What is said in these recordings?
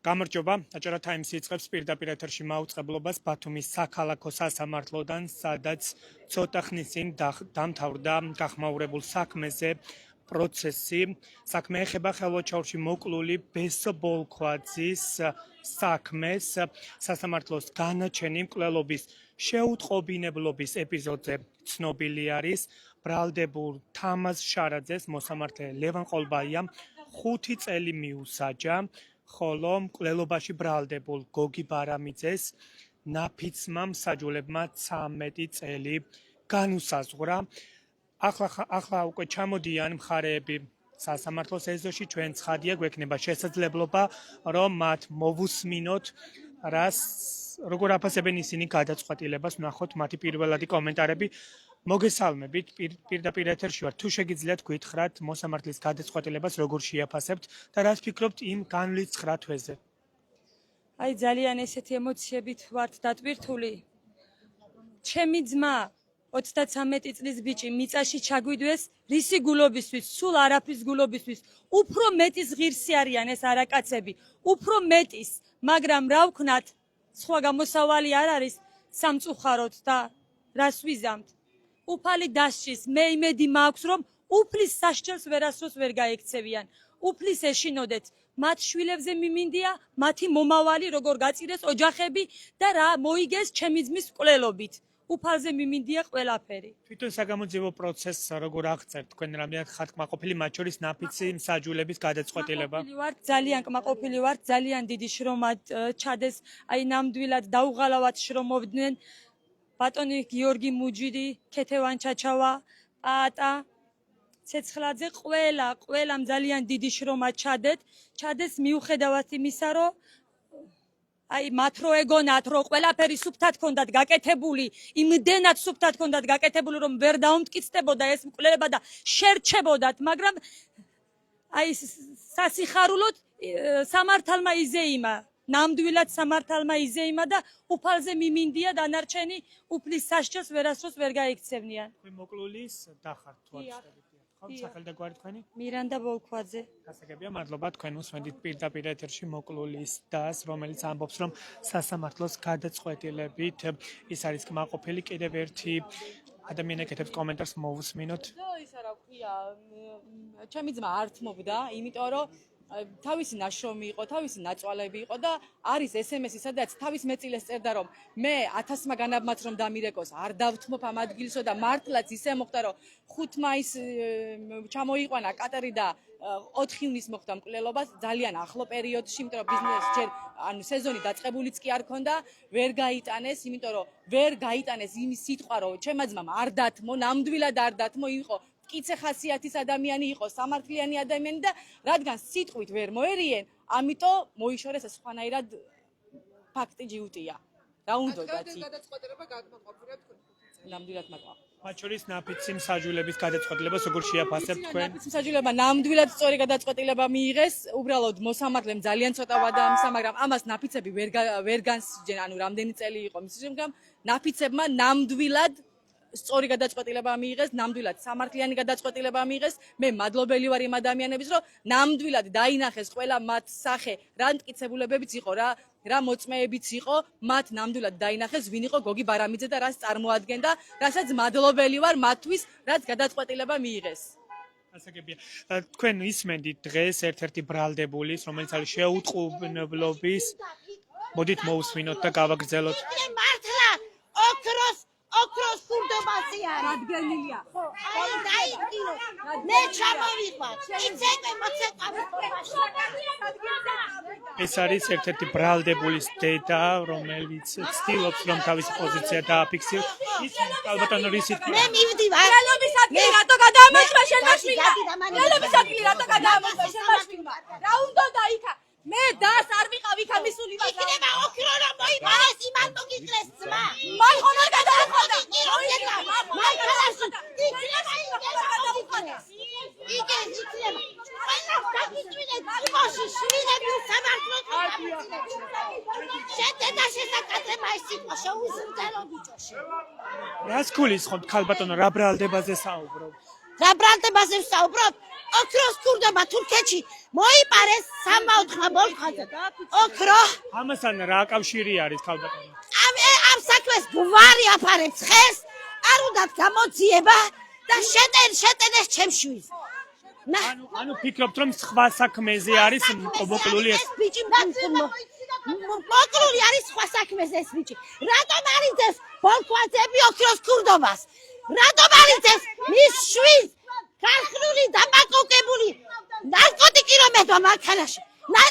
გამარჯობა, აჭარა ტაიმსი იწყებს პირდაპირ ეთერში მაუწყებლობას ბათუმის საქალაქო სასამართლოდან, სადაც ცოტა ხნის წინ დამთავრდა გახმაურებულ საქმეზე პროცესი. საქმე ეხება ხელვაჩაურში მოკლული ბესო ბოლქვაძის საქმეს. სასამართლოს განაჩენი მკვლელობის შეუტყობინებლობის ეპიზოდზე ცნობილი არის. ბრალდებულ თამაზ შარაძეს მოსამართლე ლევან ყოლბაიამ 5 წელი მიუსაჯა. ხოლო მკვლელობაში ბრალდებულ გოგი ბარამიძეს ნაფიცმა მსაჯულებმა 13 წელი განუსაზღვრა. ახლა უკვე ჩამოდიან მხარეები სასამართლოს ეზოში, ჩვენ ცხადია გვექნება შესაძლებლობა, რომ მათ მოვუსმინოთ, როგორ აფასებენ ისინი გადაწყვეტილებას, ვნახოთ მათი პირველადი კომენტარები. მოგესალმებით, პირდაპირ ეთერში ვარ. თუ შეგიძლიათ გითხრათ მოსამართლის გადაწყვეტილებას როგორ შეაფასებთ და რას ფიქრობთ იმ განვლით 9 თვეზე? აი ძალიან ესეთი ემოციებით ვართ დატვირთული. ჩემი ძმა 33 წლის ბიჭი მიწაში ჩაგვიდვეს რისი გულობისთვის, სულ არაფრის გულობისთვის. უფრო მეტის ღირსი არიან ეს არაკაცები, უფრო მეტის, მაგრამ რა ვქნათ, სხვა გამოსავალი არ არის სამწუხაროდ და რას ვიზამთ. უფალი დასჭის, მე იმედი მაქვს, რომ უფლის სასჯელს ვერასდროს ვერ გაექცევიან. უფლის ეშინოდეთ, მათ შვილებზე მიმინდია, მათი მომავალი როგორ გაწირეს ოჯახები და რა მოიგეს ჩემი ძმის მკვლელობით. უფალზე მიმინდია ყველაფერი. თვითონ საგამოძიებო პროცესს როგორ აღწერთ? თქვენ რამდენად ხართ კმაყოფილი, მათ შორის ნაფიცი მსაჯულების გადაწყვეტილება? ძალიან კმაყოფილი ვართ, ძალიან დიდი შრომა ჩადეს, აი ნამდვილად დაუღალავად შრომობდნენ. ბატონი გიორგი მუჯიდი, ქეთევან ჩაჩავა, პაატა, ცეცხლაძე, ყველამ ძალიან დიდი შრომა ჩადეს მიუხედავად იმისა, რომ აი მათ რო ეგონათ, რომ ყველაფერი სუფთად ჰქონდათ გაკეთებული, იმდენად სუფთად ჰქონდათ გაკეთებული, რომ ვერ დაუმტკიცდებოდა ეს მკვლელობა და შერჩებოდათ, მაგრამ აი სასიხარულოდ სამართალმა იზეიმა. ნამდვილად სამართალმა იზეიმა და უფალზე მიმინდია დანარჩენი უფლის სასჯელს ვერასდროს ვერ გაექცევნიან. თქვენ მოკლულის დახართ თუ არ შეგიძლიათ, ხო? სახელი და გვარი თქვენი? მირანდა ბოლქვაძე. გასაგებია, მადლობა, თქვენ უსმენთ პირდაპირ ეთერში მოკლულის დას, რომელიც ამბობს, რომ სასამართლოს გადაწყვეტილებით ის არის კმაყოფილი. კიდევ ერთი ადამიანი ეკეთებს კომენტარს, მოვუსმინოთ. ის რა ქვია, ჩემი ძმა არ თმობდა, იმიტომ რომ თავისი ნაშრომი იყო, თავისი ნაწვალები იყო და არის SMS-ი, სადაც თავის მეწილეს წერდა, რომ მე 1000-მა განაბმაც რომ დამირეკოს, არ დავთმობ ამ ადგილსო და მართლაც ისე მოხდა, რომ 5 მაისს ჩამოიყვანა კატერი და 4 ივნისს მოხდა მკვლელობა, ძალიან ახლო პერიოდში, იმიტომ რომ ბიზნესი ჯერ სეზონი დაწყებულიც კი არ ქონდა, ვერ გაიტანეს, იმიტომ რომ ვერ გაიტანეს იმის სიტყვა, რომ ჩემმა ძმამ არ დათმო, ნამდვილად არ დათმო, იყო მტკიცე ხასიათის ადამიანი იყო, სამართლიანი ადამიანი და რადგან სიტყვით ვერ მოერიენ, ამიტომ მოიშორეს ეს სხვანაირად ფაქტი ჯიუტია. რა უნდოდათ? გადაწყვეტილება გაკმაყოფილდა თქვენ? ნამდვილად მაგა. მათ შორის ნაფიცი მსაჯულების გადაწყვეტილებას როგორ შეაფასებთ თქვენ? ნაფიცი მსაჯულება ნამდვილად სწორი გადაწყვეტილება მიიღეს, უბრალოდ მოსამართლემ ძალიან ცოტა ვადაამსა, მაგრამ ამას ნაფიცები ვერ განსჯენ, ანუ რამდენი წელი იყო მის შემდგომ, ნაფიცებმა ნამდვილად სწორი გადაწყვეტილება მიიღეს, ნამდვილად სამართლიანი გადაწყვეტილება მიიღეს. მე მადლობელი ვარ იმ ადამიანების, რომ ნამდვილად დაინახეს ყველა მათ სახე, რა მტკიცებულებებიც იყო, რა მოწმეებიც იყო, მათ ნამდვილად დაინახეს, ვინ იყო გოგი ბარამიძე და რას წარმოადგენდა, რასაც მადლობელი ვარ მათთვის, რაც გადაწყვეტილება მიიღეს. გასაგებია. თქვენ ისმენდით დღეს ერთ-ერთი ბრალდებულის, რომელიც არის შეუტყუპნებლობის. მოდით მოვუსმინოთ და გავაგრძელოთ. მართლა ოქროს ხურდობასი არის. დადგენილია. ხო, აი დაიწყირო. მე ჩამოვიყვან. იცეკვე მოცეკვავე. ეს არის ერთ-ერთი ბრალდებულის დედა, რომელიც ცდილობს, რომ თავისი პოზიცია დააფიქსიროს. ის ალბათონ რისით მე მივდივარ. მკვლელობის ადგილი რატო გადაამოწმა შენ მაშინმა? მკვლელობის ადგილი რატო გადაამოწმა შენ მაშინმა? რა უნდა იქა? მე დას არ ვიყავ იქა მისულიყა. იქნება ოქრო რომ მოიყარეს იმანტო გიკლეს ძმა. მან ხომ გადაუხადა? რას გულისხმობთ ხალბატონო, რა ბრალდებაზე საუბრობ? რა ბრალდებაზე ვსაუბრობ? ოქროს ქურდობა თურქეთში მოიპარეს 64 ბოლქვაზე. ოქრო ამასთან რა კავშირი არის ქალბატონო? ამ საქმეს გვარი აფარებს ხეს, არ უნდათ გამოძიება და შეტენეს ჩემს შვილს. ანუ ფიქრობთ რომ სხვა საქმეზე არის მოკლული ეს? ბიჭი მოკლული არის სხვა საქმეზე ეს ბიჭი. რატომ არიძებს ბოლქვაძები ოქროს ქურდობას? რატომ არიძებს მის შვილს ქართული დამაკოკებული ნარკოტიკი რომ ედვა მანქანაში?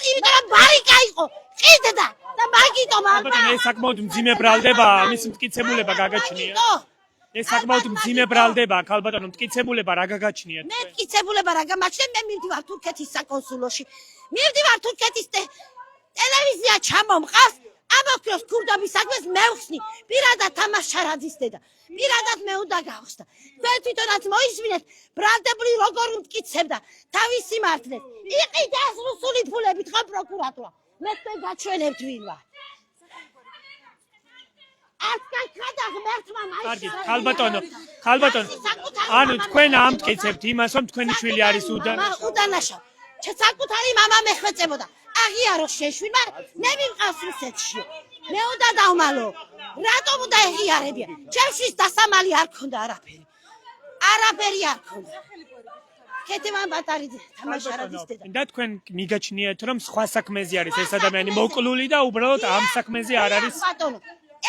იმიტომ რომ ბარიკა იყო, ყიდდა და მაგიტომ ქალბატონო ეს საკმაოდ მძიმე ბრალდება, ამის მტკიცებულება გაგაჩნია. ეს საკმაოდ მძიმე ბრალდება, ქალბატონო, მტკიცებულება რა გაგაჩნიათ? მე მტკიცებულება რა გამაჩნია, მე მივდივარ თურქეთის საკონსულოში. მივდივარ თურქეთის ტელევიზია ჩამომყავს, ამ ოქროს ქურდობის საქმეს მევხსნი. პირადად თამაშ ჩარაძის დედა. პირადად მე უნდა გავხსნა. თქვენ თვითონაც მოისმინეთ, ბრალდებული როგორ მტკიცებდა თავის სიმართლეს. იყიდას რუსული ფულებით ხო პროკურატურა. მე თქვენ გაჩვენებთ ვინ ვარ. კარგი, ქალბატონო, ანუ თქვენ ამტკიცებთ იმას, რომ თქვენი შვილი არის უდანაშაული. საკუთარი მამა მეხვეწებოდა. აღიარო შეშვილმა, მე მივყავს რუსეთში. მე უნდა დავმალო. რატომ უნდა ეღიარებია? ჩემშვის დასამალი არ ქონდა არაფერი. არაფერი არ ქონდა. ქეთევან ბატარიძე თამაშარაძის დედა. და თქვენ მიგაჩნიათ, რომ სხვა საქმეზე არის ეს ადამიანი მოკლული და უბრალოდ ამ საქმეზე არ არის? ბატონო,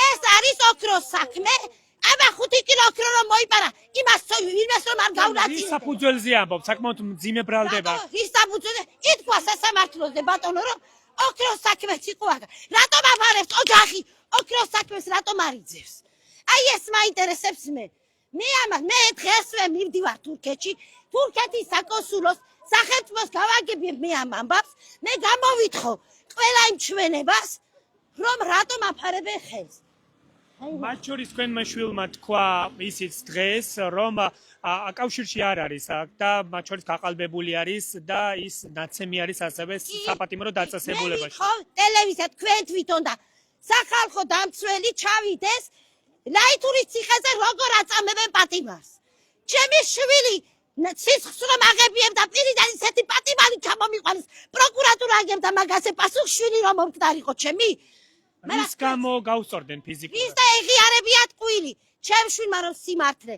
ეს არის ოქროს საქმე. აბა 5 კილო ოქრო რომ მოიპარა, იმას ვინმეს რომ არ გავნაწილდა. ის საფუძველზე ამბობ, საკმაოდ მძიმე ბრალდება. ის საფუძველზე ითქვა სასამართლოზე ბატონო რომ ოქროს საქმეც იყო აქ. რატომ აფარებს ოჯახი? ოქროს საქმეს რატომ არიძებს? აი ეს მაინტერესებს მე. მე დღესვე მივდივარ თურქეთში, თურქეთის საკონსულოს სახელმწიფოს გავაგებიებ მე ამ ამბავს, მე გამოვითხოვ ყველა იმ ჩვენებას, რომ რატომ აფარებენ ხელს. მათ შორის თქვენმა შვილმა თქვა ისიც დღეს, რომ კავშირში არ არის და მათ შორის გაყალბებული არის და ის ნაცემი არის ასევე საპატიმრო დაწესებულებაში. ხო, ტელევიზია თქვენ თვითონ და სახალხო დამცველი ჩავიდეს ლაითურის ციხეზე როგორ აწამებენ პატიმარს. ჩემი შვილი სისხლს რომ აღებიებ და პირიდან ისეთი პატიმარი ჩამომიყვანეს, პროკურატურა აგებდა მაგაზე პასუხშვილი რომ მომკვდარიყო ჩემი. რის გამო გავსწორდნენ ფიზიკურად? ის და ეღიარებია ტყუილი. ჩემ შვილმა რომ სიმართლე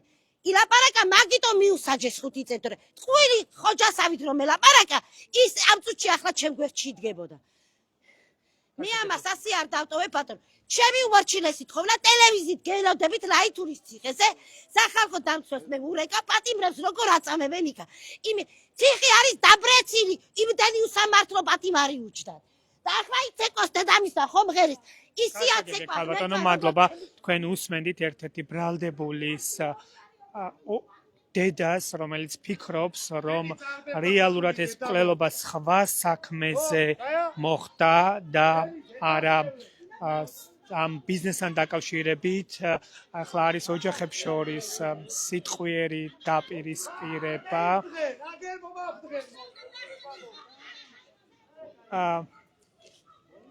ილაპარაკა, მაგიტომ მიუსაჯეს 5 წელი. ტყუილი ხოჯასავით რომ ელაპარაკა, ის ამ წუთში ახლა ჩემ გვერდში იდგებოდა. მე ამას ასე არ დავტოვებ ბატონო. ჩემი უმორჩილესი თხოვნა ტელევიზიით გელოდებით ლაითურის ციხეზე, სახალხო დამცველს მე ურეკა პატიმრებს როგორ აწამებენ იქა. ციხე არის დაბრეცილი, იმდენი უსამართლო პატიმარი უჯდა. და ახლა იცეკოს დედამისდა ხომ ღერის ისიაც ეკვა. ქალბატონო, მადლობა. თქვენ უსმენდით ერთ-ერთი ბრალდებულის დედას, რომელიც ფიქრობს, რომ რეალურად ეს მკვლელობა სხვა საქმეზე მოხდა და არა ამ ბიზნესთან დაკავშირებით. ახლა არის ოჯახებს შორის სიტყვიერი დაპირისპირება.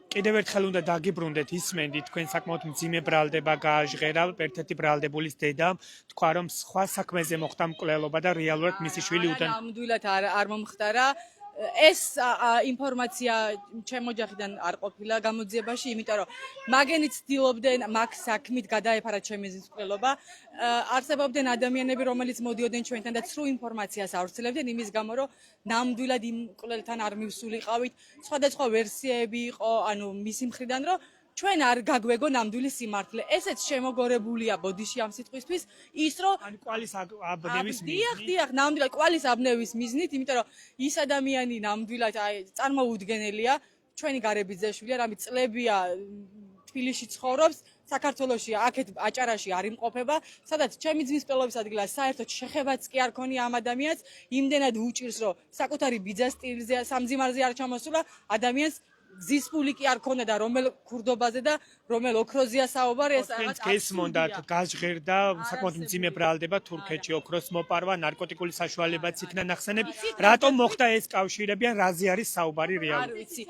კიდევ ერთხელ უნდა დაგიბრუნდეთ, ისმენდით, თქვენ საკმაოდ მძიმე ბრალდება გააჟღერა ერთ-ერთი ბრალდებულის დედამ, თქვა რომ სხვა საქმეზე მოხდა მკვლელობა და რეალურად მისი შვილი უდან. ნამდვილად არ მომხდარა. ეს ინფორმაცია ჩემ ოჯახიდან არ ყოფილა გამოძიებაში, იმიტომ რომ მაგენით ცდილობდნენ მაგ საქმით გადაეფარათ ჩემი ზის მკვლელობა. არსებობდნენ ადამიანები, რომელიც მოდიოდნენ ჩვენთან და ცრუ ინფორმაციას ავრცელებდნენ იმის გამო, რომ ნამდვილად იმ მკვლელთან არ მივსულიყავით. სხვადასხვა ვერსიები იყო, ანუ მისი მხრიდან, რომ ჩვენ არ გაგვეგო ნამდვილი სიმართლე. ესეც შემოგორებულია ბოდიში ამ სიტყვისთვის, ის რომ კვალის აბნევის მიზნით. დიახ, ნამდვილად კვალის აბნევის მიზნით, იმიტომ რომ ის ადამიანი ნამდვილად წარმოუდგენელია, ჩვენი გარების ძეშვილია, რამე წლებია თბილისში ცხოვრობს, საქართველოში აქეთ აჭარაში არ იმყოფება, სადაც ჩემი ძმის მკვლელობის ადგილას საერთოდ შეხებაც კი არ ქონია ამ ადამიანს, იმდენად უჭირს, რომ საკუთარი ბიძას ტირზე სამძიმარზე არ ჩამოსულა, ადამიანს გზის ფული კი არ ქონდა და რომელ ქურდობაზე და რომელ ოქროზეა საუბარი, ეს რაღაც გესმონდათ, გაჟღერდა საკმაოდ მძიმე ბრალდება თურქეთში, ოქროს მოპარვა, ნარკოტიკული საშუალებაც იქნა ნახსენები. რატომ მოხდა ეს კავშირები, ან რაზე არის საუბარი რეალურად? არ ვიცი.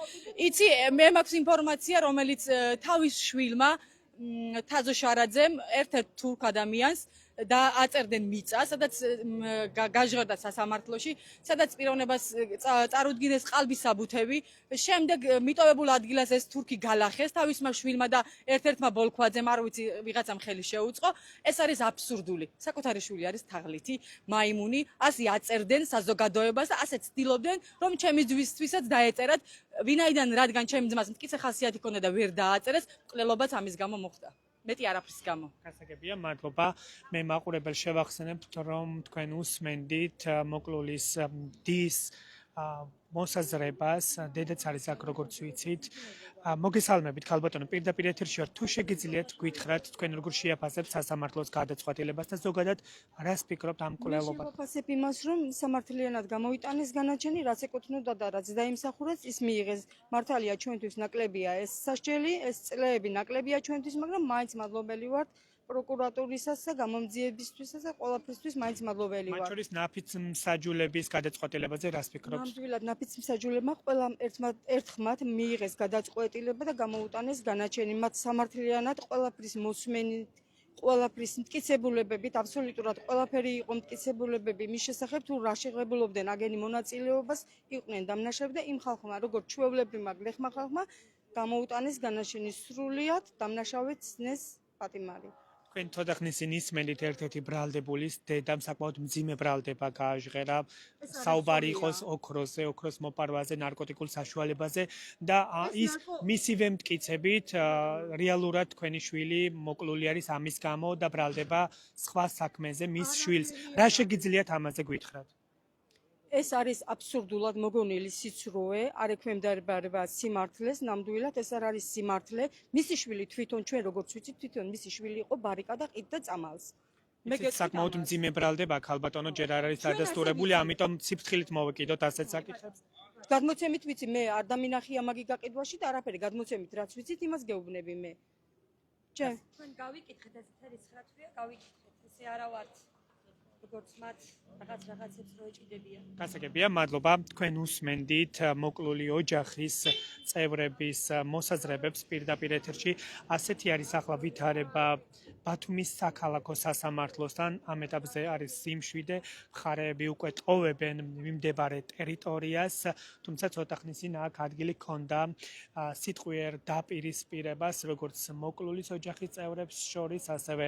იცი, მე მაქვს ინფორმაცია, რომელიც თავის შვილმა თაზო შარაძემ ერთ-ერთ თურქ ადამიანს და აწერდნენ მიწას, სადაც გაჟღერდა სასამართლოში, სადაც პიროვნებას წარუდგინეს ყალბის საბუთები. შემდეგ მიტოვებულ ადგილას ეს თურქი გალახეს თავისმა შვილმა და ერთ-ერთმა ბოლქვაძემ, არ ვიცი, ვიღაცამ ხელი შეუწყო. ეს არის აბსურდული. საკუთარი შვილი არის თაღლითი, მაიმუნი, ასე აწერდნენ საზოგადოებას და ასე ცდილობდნენ, რომ ჩემი ძვისთვისაც დაეწერათ, ვინაიდან რადგან ჩემი ძმას მტკიცე ხასიათი ჰქონდა და ვერ დააწერეს, მკვლელობაც ამის გამო მოხდა. მეტი არაფრის გამო. გასაგებია, მადლობა. მე მაყურებელს შევახსენებთ, რომ თქვენ უსმენდით მოკლულის დის მოსაზრებას, დედაც არის აქ, როგორც ვიცით. მოგესალმებით, ქალბატონო, პირდაპირ ეთერში ვარ. თუ შეგიძლიათ გითხრათ, თქვენ როგორ შეაფასებთ სასამართლოს გადაწყვეტილებას და ზოგადად რას ფიქრობთ ამ კვლელობაზე? შევაფასებ იმას, რომ სამართლიანად გამოიტანეს განაჩენი, რაც ეკუთვნოდა და რაც დაიმსახურეს, ის მიიღეს. მართალია ჩვენთვის ნაკლებია ეს სასჯელი, ეს წლები ნაკლებია ჩვენთვის, მაგრამ მაინც მადლობელი ვართ პროკურატურისას და გამომძიებისთვისაც და ყველაფრისთვის მაინც მადლობელი მათ ვარ. შორის ნაფიც მსაჯულების გადაწყვეტილებაზე რას ფიქრობთ? ნამდვილად ნაფიც მსაჯულებმა ყველა ერთხმად მიიღეს გადაწყვეტილება და გამოუტანეს განაჩენი. მათ სამართლიანად ყველაფრის მოსმენით, ყველაფრის მტკიცებულებებით, აბსოლუტურად ყველაფერი იყო მტკიცებულებები მის შესახებ, თუ რა შეღებულობდნენ აგენი მონაწილეობას, იყვნენ დამნაშავე და იმ ხალხმა, როგორც ჩვეულებრივმა გლეხმა ხალხმა, გამოუტანეს განაჩენი სრულიად დამნაშავეც სცნეს პატიმარი. თქვენ თოდახნისინ ისმენით ერთ-ერთი ბრალდებულის დედამ საკმაოდ მძიმე ბრალდება გააჟღერა. საუბარი იყოს ოქროზე, ოქროს მოპარვაზე, ნარკოტიკულ საშუალებაზე და ის მისივე მტკიცებით რეალურად თქვენი შვილი მოკლული არის ამის გამო და ბრალდება სხვა საქმეზე მის შვილს. რა შეგიძლიათ ამაზე გითხრათ? ეს არის აბსურდულად მოგონილი სიცრუე, არ ექვემდებარება სიმართლეს, ნამდვილად ეს არ არის სიმართლე. მისი შვილი თვითონ ჩვენ როგორც ვიცით, თვითონ მისი შვილი იყო ბარიკადა ყიდ და წამალს. საკმაოდ მძიმე ბრალდება ქალბატონო, ჯერ არ არის დადასტურებული, ამიტომ ციფრთხილით მოვეკიდოთ ასეთ საკითხებს. გადმოცემით ვიცი მე, არ დამინახია მაგი გაყიდვაში და არაფერი გადმოცემით რაც ვიცით, იმას გეუბნები მე. ჩვენ გავიკითხეთ ეს 19-ია, გავიკითხეთ. ესე არა ვართ როგორც მათ რაღაცებს რო ეჭიდებიან. გასაგებია, მადლობა. თქვენ უსმენდით მოკლული ოჯახის წევრების მოსაზრებებს პირდაპირ ეთერში. ასეთი არის ახლა ვითარება ბათუმის საქალაქო სასამართლოსთან. ამ ეტაპზე არის სიმშვიდე, მხარეები უკვე ტოვებენ მიმდებარე ტერიტორიას, თუმცა ცოტა ხნის წინ აქ ადგილი ჰქონდა სიტყვიერ დაპირისპირებას, როგორც მოკლულის ოჯახის წევრებს შორის, ასევე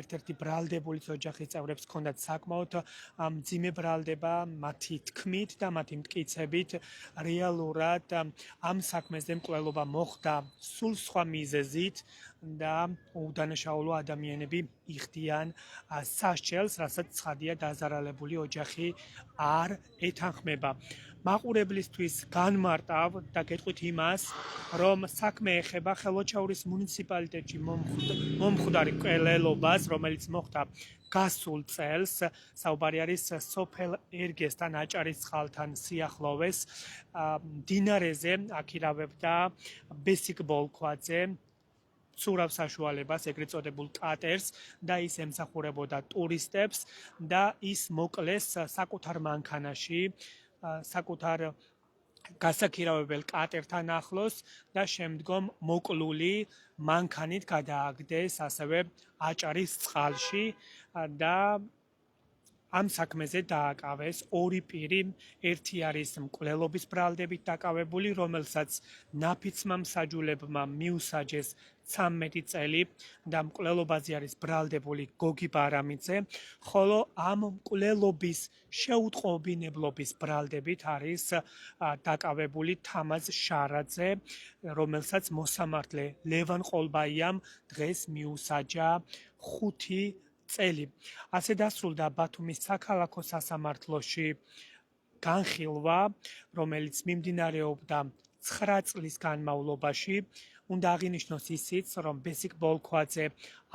ერთ-ერთი ბრალდებულის ოჯახის წევრებს ჰქონდათ საკმაოდ მძიმე ბრალდება მათი თქმით და მათი მტკიცებით. რეალურად ამ საქმეზე მკვლელობა მოხდა სულ სხვა მიზეზით და უდანაშაულო ადამიანები იხდიან სასჯელს, რასაც ცხადია დაზარალებული ოჯახი არ ეთანხმება. მაყურებლისთვის განმარტავ და გეტყვით იმას, რომ საქმე ეხება ხელოჩაურის მუნიციპალიტეტში მომხდარი კვლელობას, რომელიც მოხდა გასულ წელს. საუბარი არის სოფელ ერგესთან აჭარის წყალთან სიახლოვეს. მდინარეზე აქირავებდა ბესიკ ბოლქვაძე ცურავ საშუალებას, ეგრეთ წოდებულ კატერს და ის ემსახურებოდა ტურისტებს და ის მოკლეს საკუთარ მანქანაში, საკუთარ გასაქირავებელ კატერთან ახლოს და შემდგომ მოკლული მანქანით გადააგდეს ასევე აჭარის წყალში და ამ საქმეზე დააკავეს ორი პირი. ერთი არის მკვლელობის ბრალდებით დაკავებული, რომელსაც ნაფიცმა მსაჯულებმა მიუსაჯეს 13 წელი და მკვლელობაზე არის ბრალდებული გოგი ბარამიძე, ხოლო ამ მკვლელობის შეუტყობინებლობის ბრალდებით არის დაკავებული თამაზ შარაძე, რომელსაც მოსამართლე ლევან ყოლბაიამ დღეს მიუსაჯა 5 წელი. ასე დასრულდა ბათუმის საქალაქო სასამართლოში განხილვა, რომელიც მიმდინარეობდა 9 წლის განმავლობაში. უნდა აღინიშნოს ისიც, რომ ბესიკ ბოლქვაძე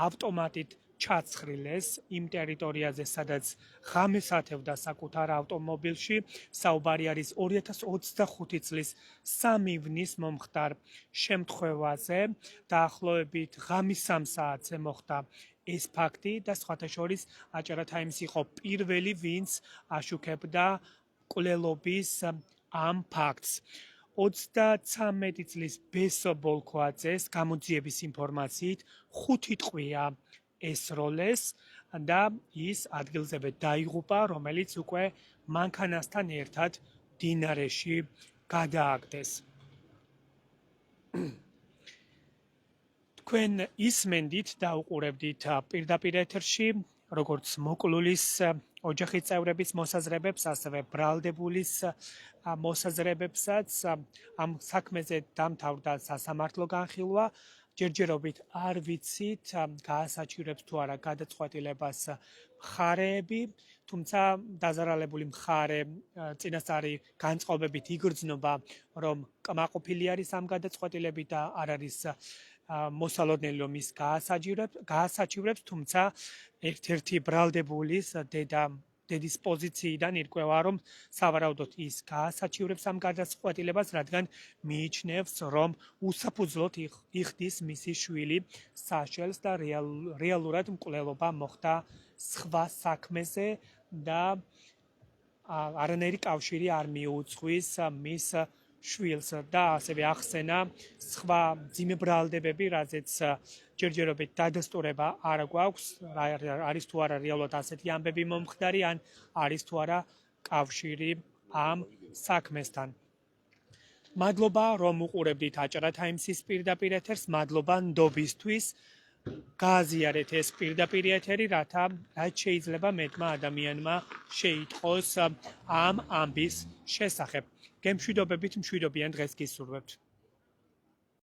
ავტომატით ჩაცხრილეს იმ ტერიტორიაზე, სადაც ღამეს ათევდა საკუთარ ავტომობილში. საუბარი არის 2025 წლის 3 ივნის მომხდარ შემთხვევაზე. დაახლოებით ღამის 3 საათზე მოხდა ეს ფაქტი და სხვათა შორის აჭარა ტაიმს იყო პირველი, ვინც აშუქებდა მკვლელობის ამ ფაქტს. 33 წლის ბესო ბოლქვაძეს გამოძიების ინფორმაციით 5 ტყვია ესროლეს და ის ადგილზევე დაიღუპა, რომელიც უკვე მანქანასთან ერთად დინარეში გადააგდეს. თქვენ ისმენდით და უყურებდით პირდაპირ ეთერში როგორც მოკლულის ოჯახის წევრების მოსაზრებებს, ასევე ბრალდებულის მოსაზრებებსაც. ამ საქმეზე დამთავრდა სასამართლო განხილვა. ჯერჯერობით არ ვიცით, გაასაჩივრებს თუ არა გადაწყვეტილებას მხარეები, თუმცა დაზარალებული მხარე წინასწარი განწყობებით იგრძნობა, რომ კმაყოფილი არის ამ გადაწყვეტილებით და არ არის მოსალოდნელი, რომ ის გაასაჩივრებს, თუმცა ერთ-ერთი ბრალდებულის დედის პოზიციიდან ირკვევა, რომ სავარაუდოდ ის გაასაჩივრებს ამ გადაწყვეტილებას, რადგან მიიჩნევს, რომ უსაფუძვლოდ იხდის მისი შვილი საშელს და რეალურად მკვლელობა მოხდა სხვა საქმეზე და არანაირი კავშირი არ მიუძღვის მის შვილს და ასევე ახსენა სხვა მძიმე ბრალდებები, რაზეც ჯერჯერობით დადასტურება არ გვაქვს, არის თუ არა რეალურად ასეთი ამბები მომხდარი, ან არის თუ არა კავშირი ამ საქმესთან. მადლობა, რომ უყურებდით აჭარა ტაიმსის პირდაპირ ეთერს, მადლობა ნდობისთვის. გააზიარეთ ეს პირდაპირ ეთერი, რათა რაც შეიძლება მეტმა ადამიანმა შეიტყოს ამ ამბის შესახებ. გემშვიდობებით მშვიდობიან დღეს გისურვებთ.